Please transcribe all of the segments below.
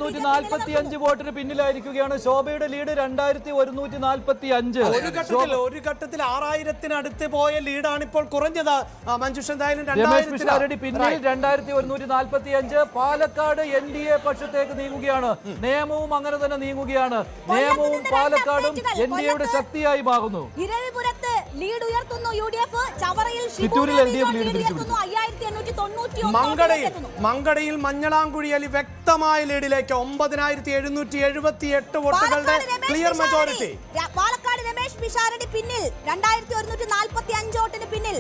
2145 വോട്ടിന് പിന്നിലായിരിക്കുകയാണ്. ശോഭയുടെ ലീഡ് 2145. ഒരു ഘട്ടത്തിൽ 6000-അടുത്ത് പോയ ലീഡാണ് ഇപ്പോൾ കുറഞ്ഞത്. മഞ്ജുഷ എന്തായാലും രമേശ് പിഷാരടി പിന്നിൽ 2145. പാലക്കാട് NDA പക്ഷത്തേക്ക് നീങ്ങുകയാണ്. നിയമവും അങ്ങനെ തന്നെ നീങ്ങുകയാണ്. നിയമവും പാലക്കാടും NDAയുടെ ശക്തിയായി മാറുന്നു. ഇരവിപുരത്ത് ലീഡ് ഉയർത്തുന്നു UDF. ചവറയിൽ ചിറ്റൂരിൽ LDF ലീഡ് ഉയർത്തുന്നു 5891. മങ്കടയിൽ മഞ്ഞളാംകുഴി അലി വ്യക്തമായ ലീഡിലേക്ക് 9778 വോട്ടുകളുടെ ക്ലിയർ മെജോറിറ്റി. പാലക്കാട് രമേശ് പിഷാരടി പിന്നിൽ 2145 വോട്ടിന് പിന്നിൽ.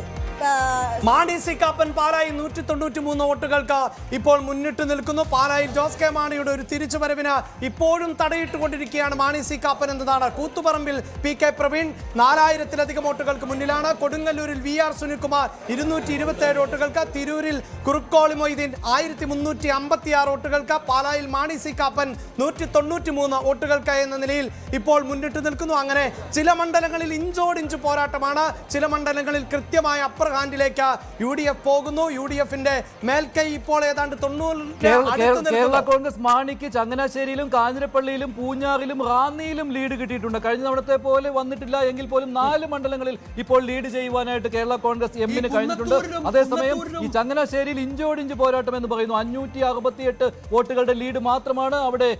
മാണി സി കാപ്പൻ പാലായിൽ 193 വോട്ടുകൾക്ക് ഇപ്പോൾ മുന്നിട്ട് നിൽക്കുന്നു. പാലായിൽ ജോസ് കെ മാണിയുടെ ഒരു തിരിച്ചുവരവിന് ഇപ്പോഴും തടയിട്ടുകൊണ്ടിരിക്കുകയാണ് മാണി സി കാപ്പൻ എന്നതാണ്. കൂത്തുപറമ്പിൽ PK പ്രവീൺ 4000-ലധികം വോട്ടുകൾക്ക് മുന്നിലാണ്. കൊടുങ്ങല്ലൂരിൽ VR സുനിൽകുമാർ 227 വോട്ടുകൾക്ക്. തിരൂരിൽ കുറുക്കോളി മൊയ്തീൻ 1356 വോട്ടുകൾക്ക്. പാലായിൽ മാണി സി കാപ്പൻ 193 വോട്ടുകൾക്ക് എന്ന നിലയിൽ ഇപ്പോൾ മുന്നിട്ട് നിൽക്കുന്നു. അങ്ങനെ ചില മണ്ഡലങ്ങളിൽ ഇഞ്ചോടിഞ്ച് പോരാട്ടമാണ്. ചില മണ്ഡലങ്ങളിൽ കൃത്യമായ അപ്പർ ഹാൻഡിലേക്ക് UDF പോകുന്നു. UDFന്റെ മേൽക്കൈ ഇപ്പോൾ ഏതാണ്ട് 90. കേരള കോൺഗ്രസ് മാണിക്ക് ചങ്ങനാശ്ശേരിയിലും കാഞ്ഞിരപ്പള്ളിയിലും പൂഞ്ഞാറിലും റാന്നിയിലും ലീഡ് കിട്ടിയിട്ടുണ്ട്. കഴിഞ്ഞ തവണത്തെ പോലെ വന്നിട്ടില്ല എങ്കിൽ പോലും 4 മണ്ഡലങ്ങളിൽ ഇപ്പോൾ ലീഡ് ചെയ്യുവാനായിട്ട് കേരള കോൺഗ്രസ് എമ്മിന് കഴിഞ്ഞിട്ടുണ്ട്. അതേസമയം ഈ ചങ്ങനാശ്ശേരിയിൽ ഇഞ്ചോടിഞ്ച് പോരാട്ടം എന്ന് പറയുന്നു. 568 വോട്ടുകളുടെ ലീഡ് മാത്രമാണ് അവിടെ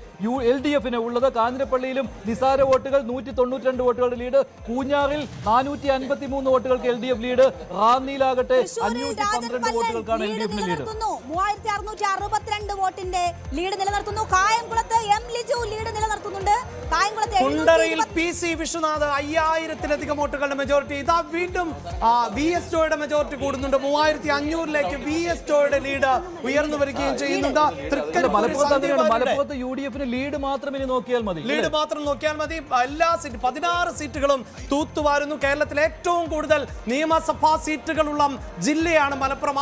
LDFന് ഉള്ളത്. കാഞ്ഞിരപ്പള്ളിയിലും നിസാര വോട്ടുകൾ 192 വോട്ടുകളുടെ ലീഡ്. പൂഞ്ഞാറിൽ 453 വോട്ടുകൾക്ക് LDF ലീഡ്. റാന്നിയിലാകട്ടെ 512 വോട്ടുകൾക്കാണ് LDFന് ലീഡ്. 3662 വോട്ടിന്റെ ലീഡ് നിലനിർത്തുന്നു. കായംകുളത്ത് M ലിജു ലീഡ് നിലനിർത്തുന്നുണ്ട്. കുണ്ടറയിൽ PC വിശ്വനാഥ് 5000-ലധികം വോട്ടുകളുടെ മെജോറിറ്റി. ഇതാ വീണ്ടും VS ജോയുടെ മെജോറിറ്റി കൂടുന്നുണ്ട്. 3500-ലേക്ക് VS ജോയുടെ ലീഡ് ഉയർന്നു വരികയും ചെയ്യുന്നുണ്ട്. മലപ്പുറത്ത് UDFന് ലീഡ് മാത്രം ഇനി നോക്കിയാൽ മതി. ലീഡ് മാത്രം നോക്കിയാൽ മതി. എല്ലാ 16 സീറ്റുകളും തൂത്തുവാരുന്നു. കേരളത്തിലെ ഏറ്റവും കൂടുതൽ നിയമസഭാ സീറ്റുകളുള്ള ജില്ലയാണ് മലപ്പുറം.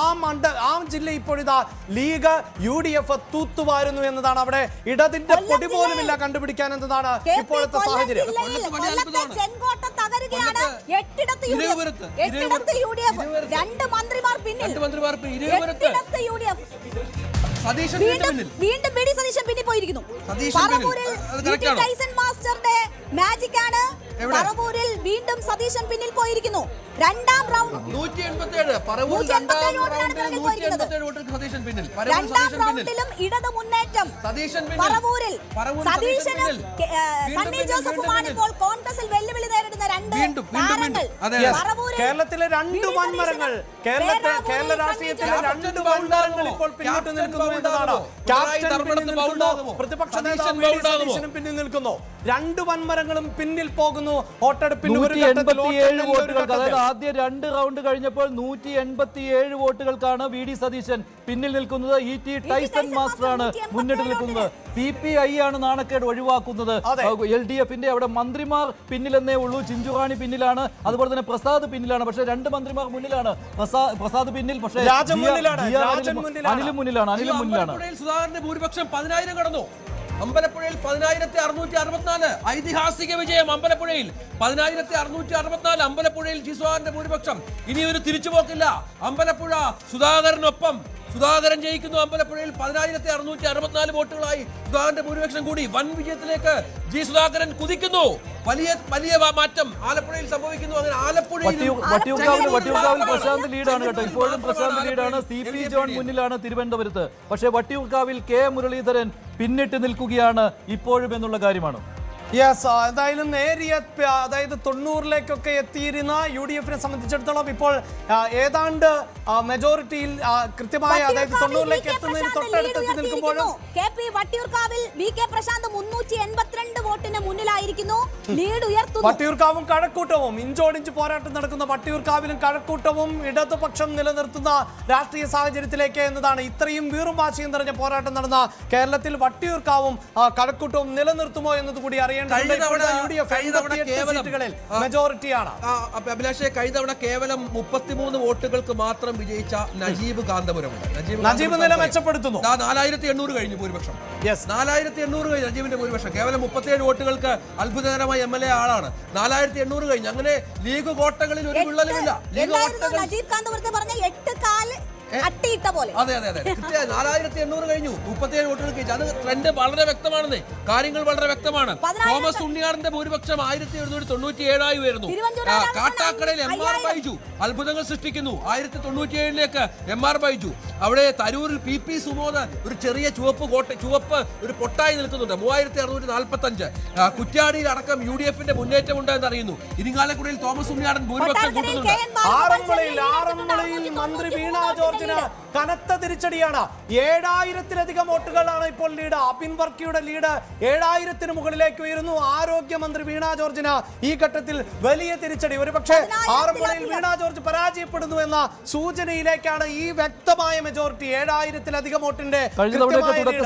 ആ ജില്ല ഇപ്പോഴിതാ ലീഗ് UDF തൂത്തുവാരുന്നു എന്നതാണ്. അവിടെ ഇടതിന്റെ പൊടി പോലുമില്ല കണ്ടുപിടിക്കാൻ എന്നതാണ് ഇപ്പോഴത്തെ സാഹചര്യം. വീണ്ടും BD സതീശൻ പിന്നിൽ പോയിരിക്കുന്നു. മാസ്റ്ററുടെ മാജിക് ആണ്. പറവൂരിൽ വീണ്ടും സതീശൻ പിന്നിൽ പോയിരിക്കുന്നു. രണ്ടാം റൗണ്ട് 187 രണ്ടാം റൗണ്ടിലും ഇടത് മുന്നേറ്റം പറവൂരിൽ. സതീശനും സണ്ണി ജോസഫുമാണ് ഇപ്പോൾ കോൺഗ്രസിൽ വെല്ലുവിളി നേരിടുന്ന രണ്ട് താരങ്ങൾ. കേരളത്തിലെ 2 വൻമരങ്ങൾ, കേരള രാഷ്ട്രീയത്തിലെ 2 വൻമരങ്ങൾ ഇപ്പോൾ പിന്നോട്ട് നിൽക്കുന്നു എന്നതാണ്. പ്രതിപക്ഷ നേതാവ് VD സതീശനും പിന്നിൽ നിൽക്കുന്നു. 2 വൻമരങ്ങളും പിന്നിൽ പോകുന്നു. വോട്ടെടുപ്പിന് 187 വോട്ടുകൾക്ക്, അതായത് ആദ്യ 2 റൗണ്ട് കഴിഞ്ഞപ്പോൾ 187 വോട്ടുകൾക്കാണ് VD സതീശൻ പിന്നിൽ നിൽക്കുന്നത്. ET ടൈസൺ മാസ്റ്ററാണ് മുന്നിട്ട് നിൽക്കുന്നത്. CPI ആണ് നാണക്കേട് ഒഴിവാക്കുന്നത്. LDFന്റെ അവിടെ മന്ത്രിമാർ പിന്നിലെന്നേ ഉള്ളൂ. ചിഞ്ചുറാണി പിന്നിലാണ്, അതുപോലെ തന്നെ പ്രസാദ് പിന്നിലാണ്. പക്ഷേ 2 മന്ത്രിമാർ മുന്നിലാണ്. പ്രസാദ് പിന്നിൽ, പക്ഷേ അനിലും മുന്നിലാണ്. സുധാകരന്റെ ഭൂരിപക്ഷം 10000 കടന്നു. അമ്പലപ്പുഴയിൽ 10664 ഐതിഹാസിക വിജയം. അമ്പലപ്പുഴയിൽ 10664. അമ്പലപ്പുഴയിൽ സുധാകരന്റെ ഭൂരിപക്ഷം. ഇനി ഒരു തിരിച്ചുപോക്കില്ല. അമ്പലപ്പുഴ സുധാകരനൊപ്പം. സുധാകരൻ ജയിക്കുന്നു. അമ്പലപ്പുഴയിൽ 10664 വോട്ടുകളായി സുധാകരന്റെ ഭൂരിപക്ഷം കൂടി. വൻ വിജയത്തിലേക്ക് സുധാകരൻ കുതിക്കുന്നു. വലിയ മാറ്റം ആലപ്പുഴയിൽ സംഭവിക്കുന്നു. അങ്ങനെ ആലപ്പുഴയിൽ പ്രശാന്ത് ലീഡാണ് കേട്ടോ. ഇപ്പോഴും പ്രശാന്ത് ലീഡാണ്. CP ജോൺ മുന്നിലാണ് തിരുവനന്തപുരത്ത്. പക്ഷേ വട്ടിയൂർക്കാവിൽ K മുരളീധരൻ പിന്നിട്ട് നിൽക്കുകയാണ് ഇപ്പോഴും എന്നുള്ള കാര്യമാണ്. എന്തായാലും നേരിയ, അതായത് 90-ലേക്കൊക്കെ എത്തിയിരുന്ന UDFനെ സംബന്ധിച്ചിടത്തോളം ഇപ്പോൾ ഏതാണ്ട് മെജോറിറ്റിയിൽ കൃത്യമായ, അതായത് 90-ലേക്ക് എത്തുന്നതിന് തൊട്ടടുത്ത് നിൽക്കുമ്പോഴും വട്ടിയൂർക്കാവിൽ VK പ്രശാന്ത് 382 വോട്ടിന് മുന്നിലായിരിക്കുന്നു. ലീഡ് ഉയർത്തുന്നു. വട്ടിയൂർക്കാവും കഴക്കൂട്ടവും ഇഞ്ചോടിഞ്ച് പോരാട്ടം നടക്കുന്ന വട്ടിയൂർക്കാവിലും കഴക്കൂട്ടവും ഇടതുപക്ഷം നിലനിർത്തുന്ന രാഷ്ട്രീയ സാഹചര്യത്തിലേക്ക് എന്നതാണ്. ഇത്രയും വീറും വാശിയും നിറഞ്ഞ പോരാട്ടം നടന്ന കേരളത്തിൽ വട്ടിയൂർക്കാവും കഴക്കൂട്ടവും നിലനിർത്തുമോ എന്നതുകൂടി അറിയാൻ മെജോറിറ്റിയാണ്. അഭിലാഷെ, കഴിഞ്ഞ തവണ കേവലം 33 വോട്ടുകൾക്ക് മാത്രം വിജയിച്ച നജീബ് കാന്തപുരമുണ്ട്. നജീബ് നില മെച്ചപ്പെടുത്തുന്നു. 4800 കഴിഞ്ഞു ഭൂരിപക്ഷം. 4800 കഴിഞ്ഞു നജീബിന്റെ ഭൂരിപക്ഷം. കേവലം 37 വോട്ടുകൾക്ക് അത്ഭുതകരമായ MLA ആളാണ്. 4800 കഴിഞ്ഞു. അങ്ങനെ ലീഗ് കോട്ടകളിൽ ഒരു വിള്ളലുമില്ല. നജീബ് കാന്തപുരത്തെ പറഞ്ഞ 8 കാല് അട്ടിയിട്ട പോലെ. അതെ അതെ അതെ, കൃത്യമായി 4800 കഴിഞ്ഞു, 37 വോട്ടുകൾ ജയിച്ചു. അത് ട്രെൻഡ് വളരെ വ്യക്തമാണെന്നേ, കാര്യങ്ങൾ വളരെ വ്യക്തമാണ്. തോമസ് ഉണ്ണിയാറിന്റെ ഭൂരിപക്ഷം 1797 ഉയർന്നു. കാട്ടാക്കടയിൽ MR ബൈജു അത്ഭുതങ്ങൾ സൃഷ്ടിക്കുന്നു. 1097ലേക്ക് MR ബൈജു. അവിടെ തരൂരിൽ PP സുമോദ് ഒരു ചെറിയ ചുവപ്പ് ഒരു പൊട്ടായി നിൽക്കുന്നുണ്ട്, 3645. കുറ്റ്യാടിയിൽ അടക്കം UDFന്റെ മുന്നേറ്റമുണ്ട് എന്നറിയുന്നു. ഇരിങ്ങാലക്കുടയിൽ തോമസ് ഉണ്ണിയാടൻ ഭൂരിപക്ഷം കൂട്ടുന്നുണ്ട്. ആറന്മുളയിൽ മന്ത്രി വീണ ജോർജിന് കനത്ത തിരിച്ചടിയാണ്. 7000-ലധികം വോട്ടുകളാണ് ഇപ്പോൾ ലീഡ്. അബിൻ വർക്കിയുടെ ലീഡ് 7000-ന് മുകളിലേക്ക് ഉയരുന്നു. ആരോഗ്യമന്ത്രി വീണ ജോർജിന് ഈ ഘട്ടത്തിൽ വലിയ തിരിച്ചടി. ഒരുപക്ഷെ ആറന്മുളയിൽ വീണ ജോർജ് പരാജയപ്പെടുന്നു എന്ന സൂചനയിലേക്കാണ് ഈ വ്യക്തമായ മെജോറിറ്റി. 7000-ലധികം വോട്ടിന്റെ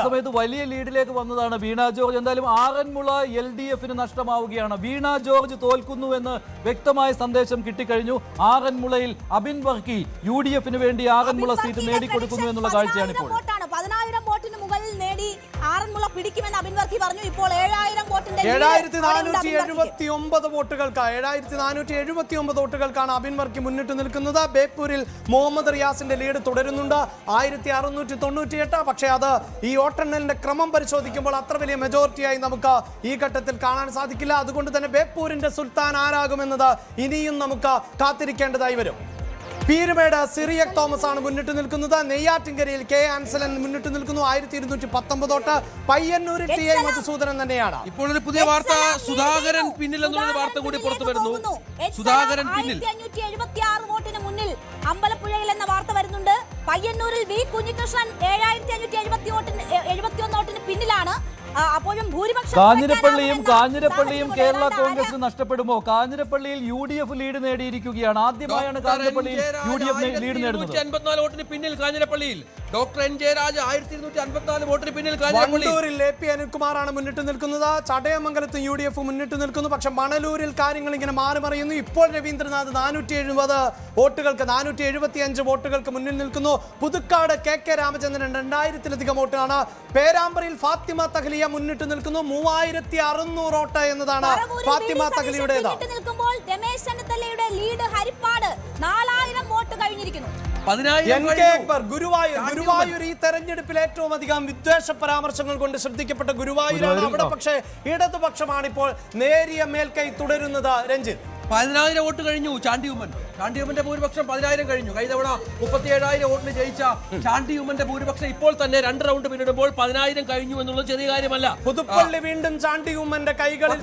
സമയത്ത് വലിയ ലീഡിലേക്ക് വന്നതാണ് വീണ ജോർജ്. എന്തായാലും ആറന്മുള LDFന് നഷ്ടമാവുകയാണ്. വീണ ജോർജ് തോൽക്കുന്നു എന്ന് വ്യക്തമായ സന്ദേശം കിട്ടിക്കഴിഞ്ഞു. ആറന്മുളയിൽ അബിൻ വർക്കി UDFന് വേണ്ടി ആറന്മുള സീറ്റ് നേടിക്കൊടുക്കുന്നു എന്നുള്ള കാഴ്ചയാണ് ഇപ്പോൾ. 10,000 വോട്ടിന് മുകളിൽ നേടി ആറന്മുള പിടിക്കുമെന്ന് അബിൻ വർക്കി പറഞ്ഞു. ഇപ്പോൾ 7000 വോട്ടിന്റെ 7479 വോട്ടുകൾക്കാണ് അബിൻ വർക്കി മുന്നിട്ട് നിൽക്കുന്നത്. ബേപ്പൂരിൽ മുഹമ്മദ് റിയാസിന്റെ ലീഡ് തുടരുന്നുണ്ട്, 1698. പക്ഷേ അത് ഈ വോട്ടെണ്ണലിന്റെ ക്രമം പരിശോധിക്കുമ്പോൾ അത്ര വലിയ മെജോറിറ്റിയായി നമുക്ക് ഈ ഘട്ടത്തിൽ കാണാൻ സാധിക്കില്ല. അതുകൊണ്ട് തന്നെ ബേപ്പൂരിന്റെ സുൽത്താൻ ആരാകുമെന്നത് ഇനിയും നമുക്ക് കാത്തിരിക്കേണ്ടതായി വരും. പീരുമേട് സിറിയക് തോമസ് ആണ് മുന്നിട്ട് നിൽക്കുന്നത്. നെയ്യാറ്റിൻകരയിൽ K ആൻസലൻ മുന്നിട്ട് നിൽക്കുന്നു, 1219 വോട്ട്. പയ്യന്നൂരിൽ TI മധുസൂദനൻ തന്നെയാണ്. ഇപ്പോൾ ഒരു പുതിയ വാർത്ത, സുധാകരൻ പിന്നിൽ എന്നുള്ള വാർത്ത കൂടി പുറത്തു വരുന്നു. സുധാകരൻ പിന്നിൽ 576 വോട്ടിന് മുന്നിൽ അമ്പലപ്പുഴയിൽ എന്ന വാർത്ത വരുന്നുണ്ട്. പയ്യന്നൂരിൽ V കുഞ്ഞികൃഷ്ണൻ 7571 വോട്ടിന് പിന്നിലാണ്. അപ്പോഴും ഭൂരിപക്ഷം കാഞ്ഞിരപ്പള്ളിയും കേരള കോൺഗ്രസിന് നഷ്ടപ്പെടുമോ? കാഞ്ഞിരപ്പള്ളിയിൽ UDF ലീഡ് നേടിയിരിക്കുകയാണ്. ആദ്യമായാണ് കാഞ്ഞിരപ്പള്ളിയിൽ UDF ലീഡ് നേടുന്നത്. 254 വോട്ടിന് പിന്നിൽ കാഞ്ഞിരപ്പള്ളിയിൽ ഡോക്ടർ NJ രാജ 1254 വോട്ടിന് പിന്നിൽ കാഞ്ഞിരപ്പള്ളിയിൽ. വണ്ടൂരിൽ AP അനിൽകുമാറാണ് മുന്നിട്ട് നിൽക്കുന്നത്. ചടയമംഗലത്തും UDF മുന്നിട്ട് നിൽക്കുന്നു. പക്ഷെ മണലൂരിൽ കാര്യങ്ങൾ ഇങ്ങനെ മാറി മറിയുന്നു. ഇപ്പോൾ രവീന്ദ്രനാഥ് 470 വോട്ടുകൾക്ക് 475 വോട്ടുകൾക്ക് മുന്നിൽ നിൽക്കുന്നു. പുതുക്കാട് KK രാമചന്ദ്രൻ 2000-ലധികം വോട്ടാണ്. പേരാമ്പ്രയിൽ ഫാത്തിമ തഹ്ലിയ മുന്നിട്ട് നിൽക്കുന്നു, 3600 വോട്ട് എന്നതാണ് ഫാത്തിമ തഹ്ലിയുടേത്. രമേശ് ചെന്നിത്തലയുടെ ലീഡ് ഹരിപ്പാട് 4000 വോട്ട് കഴിഞ്ഞിരിക്കുന്നു. ഗുരുവായൂർ ഈ തെരഞ്ഞെടുപ്പിൽ ഏറ്റവും അധികം വിദ്വേഷ പരാമർശങ്ങൾ കൊണ്ട് ശ്രദ്ധിക്കപ്പെട്ട ഗുരുവായൂരാണ്. അവിടെ പക്ഷേ ഇടതുപക്ഷമാണ് ഇപ്പോൾ നേരിയ മേൽക്കൈ തുടരുന്നത്. രഞ്ജിത്ത്, 10000 വോട്ട് കഴിഞ്ഞു. ചാണ്ടിയുമ്മന്റെ ഭൂരിപക്ഷം 10000 കഴിഞ്ഞു. കഴിഞ്ഞ തവണ 37000 വോട്ടിന് ജയിച്ച ചാണ്ടിയുമ്മന്റെ ഭൂരിപക്ഷം ഇപ്പോൾ തന്നെ 2 റൗണ്ട് പിന്നിടുമ്പോൾ 10000 കഴിഞ്ഞു എന്നുള്ളത് ചെറിയ കാര്യമല്ല. പുതുപ്പള്ളി വീണ്ടും ചാണ്ടിയുമ്മന്റെ കൈകളിൽ.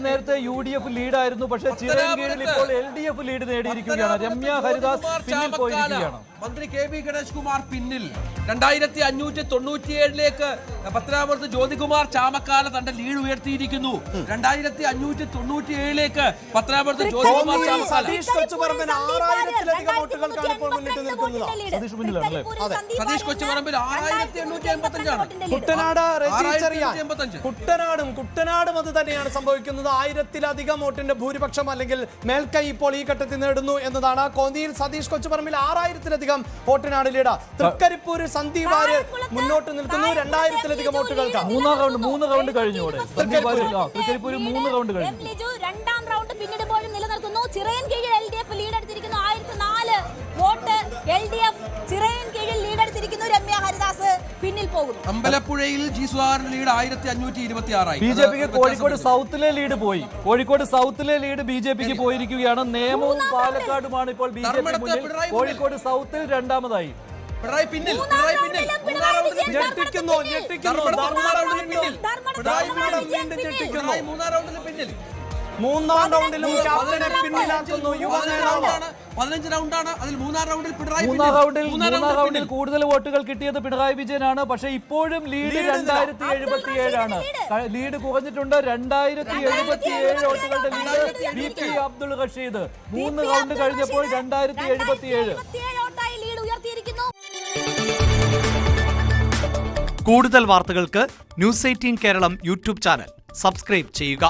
നേരത്തെ UDF ലീഡായിരുന്നു, പക്ഷേ ചിറയൻകീഴിൽ ഇപ്പോൾ LDF ലീഡ് നേടിയിരിക്കുകയാണ്. രമ്യ ഹരിദാസ് പിന്നിൽ പോയിരിക്കുകയാണ്. മന്ത്രി KB ഗണേഷ് കുമാർ പിന്നിൽ 2597ലേക്ക് പത്തനാപുരത്ത് ജ്യോതികുമാർ ചാമക്കാല തന്റെ ലീഡ് ഉയർത്തിയിരിക്കുന്നു. 2597ലേക്ക് പത്തനാപുരത്ത് ജ്യോതികുമാർ ചാമക്കാല. ായിരത്തിലധികം വോട്ടുകൾക്കാണ് ഇപ്പോൾ മുന്നിട്ട് നിൽക്കുന്നത്. സതീഷ് കൊച്ചുപറമ്പിൽ 6885ആണ്. കുട്ടനാടും അത് തന്നെയാണ് സംഭവിക്കുന്നത്. 1000-ലധികം വോട്ടിന്റെ ഭൂരിപക്ഷം അല്ലെങ്കിൽ മേൽക്കൈ ഇപ്പോൾ ഈ ഘട്ടത്തിൽ നേടുന്നു എന്നതാണ്. കോന്നിയിൽ സതീഷ് കൊച്ചുപറമ്പിൽ 6000-ലധികം വോട്ടിനാണ് ലീഡ്. തൃക്കരിപ്പൂരിൽ സന്ദീപ് വാര്യർ മുന്നോട്ട് നിൽക്കുന്നു, 2000-ലധികം വോട്ടുകൾക്ക്. 3 റൗണ്ട് കഴിഞ്ഞു. തൃക്കരിപ്പൂരിൽ 3 റൗണ്ട് കഴിഞ്ഞു. രണ്ടാം റൗണ്ട് പിന്നിടുമ്പോഴും നിലനിൽക്കുന്നു. ചിറയൻകീഴിൽ LDF ലീഡ് എടുത്തിരിക്കുന്നു, 1004 വോട്ട്. LDF ചിറയൻകീഴിൽ ലീഡ് എടുത്തിരിക്കുന്നു. രമ്യ ഹരിദാസ് പിന്നിൽ പോകുന്നു. അമ്പലപ്പുഴയിൽ ജി സുധാകരൻ ലീഡ് 1526 BJPക്ക് കോഴിക്കോട് സൗത്തിലെ ലീഡ് പോയി. കോഴിക്കോട് സൗത്തിലെ ലീഡ് BJPക്ക് പോയിരിക്കുകയാണ്. നേമവും പാലക്കാടുമാണ് ഇപ്പോൾ BJP മുന്നിൽ. കോഴിക്കോട് സൗത്തിൽ രണ്ടാമതായി. മൂന്നാം റൗണ്ടിലും ക്യാപ്റ്റനെ പിന്നിലാക്കുന്നു. 15 റൗണ്ടാണ്. അതിൽ മൂന്നാം റൗണ്ടിൽ കൂടുതൽ വോട്ടുകൾ കിട്ടിയത് പിണറായി വിജയനാണ്. പക്ഷേ ഇപ്പോഴും ലീഡ് 2077 ആണ്. ലീഡ് കുറഞ്ഞിട്ടുണ്ട്. 2077 വോട്ടുകളുടെ lead VP Abdul Rasheed. 3 round കഴിഞ്ഞപ്പോൾ 2077. കൂടുതൽ വാർത്തകൾക്ക് News 18 Keralam YouTube channel subscribe ചെയ്യുക.